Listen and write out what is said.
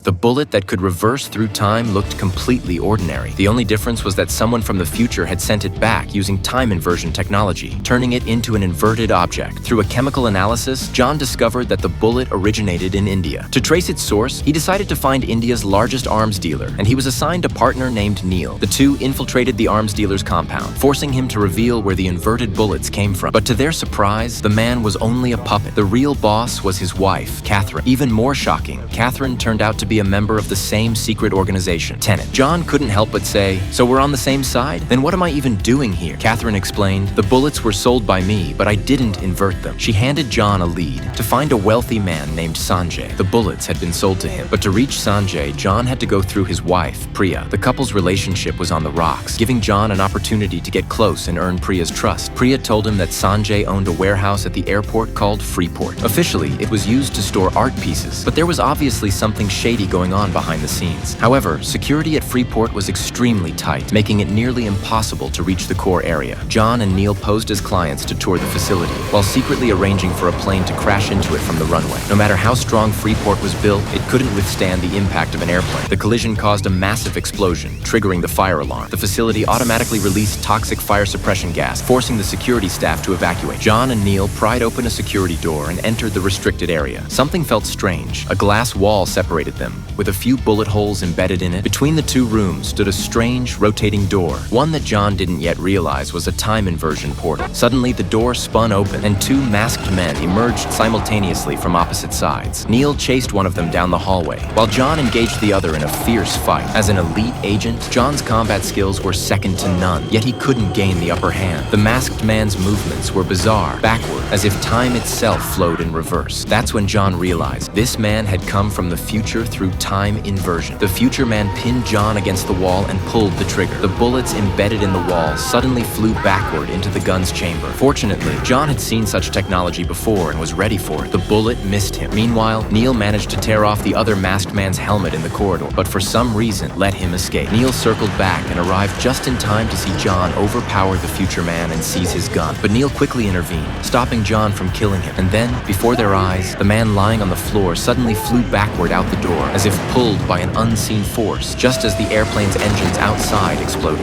The bullet that could reverse through time looked completely ordinary. The only difference was that someone from the future had sent it back using time inversion technology, turning it into an inverted object. Through a chemical analysis, John discovered that the bullet originated in India. To trace its source, he decided to find India's largest arms dealer, and he was assigned a partner named Neil. The two infiltrated the arms dealer's compound, forcing him to reveal where the inverted bullets came from. But to their surprise, the man was only a puppet. The real boss was his wife, Catherine. Even more shocking, Catherine turned out to be a member of the same secret organization, Tenet. John couldn't help but say, "So we're on the same side? Then what am I even doing here?" Catherine explained, "The bullets were sold by me, but I didn't invert them." She handed John a lead, to find a wealthy man named Sanjay. The bullets had been sold to him, but to reach Sanjay, John had to go through his wife, Priya. The couple's relationship was on the rocks, giving John an opportunity to get close and earn Priya's trust. Priya told him that Sanjay owned a warehouse at the airport called Freeport. Officially, it was used to store art pieces, but there was obviously something shady going on behind the scenes. However, security at Freeport was extremely tight, making it nearly impossible to reach the core area. John and Neil posed as clients to tour the facility, while secretly arranging for a plane to crash into it from the runway. No matter how strong Freeport was built, it couldn't withstand the impact of an airplane. The collision caused a massive explosion, triggering the fire alarm. The facility automatically released toxic fire suppression gas, forcing the security staff to evacuate. John and Neil pried open a security door and entered the restricted area. Something felt strange. A glass wall separated them, with a few bullet holes embedded in it. Between the two rooms stood a strange, rotating door, one that John didn't yet realize was a time inversion portal. Suddenly, the door spun open, and two masked men emerged simultaneously from opposite sides. Neil chased one of them down the hallway, while John engaged the other in a fierce fight. As an elite agent, John's combat skills were second to none, yet he couldn't gain the upper hand. The masked man's movements were bizarre, backward, as if time itself flowed in reverse. That's when John realized this man had come from the future through time inversion. The future man pinned John against the wall and pulled the trigger. The bullets embedded in the wall suddenly flew backward into the gun's chamber. Fortunately, John had seen such technology before and was ready for it. The bullet missed him. Meanwhile, Neil managed to tear off the other masked man's helmet in the corridor, but for some reason let him escape. Neil circled back and arrived just in time to see John overpower the future man and seize his gun. But Neil quickly intervened, stopping John from killing him. And then, before their eyes, the man lying on the floor suddenly flew backward out the door, as if pulled by an unseen force, just as the airplane's engines outside exploded.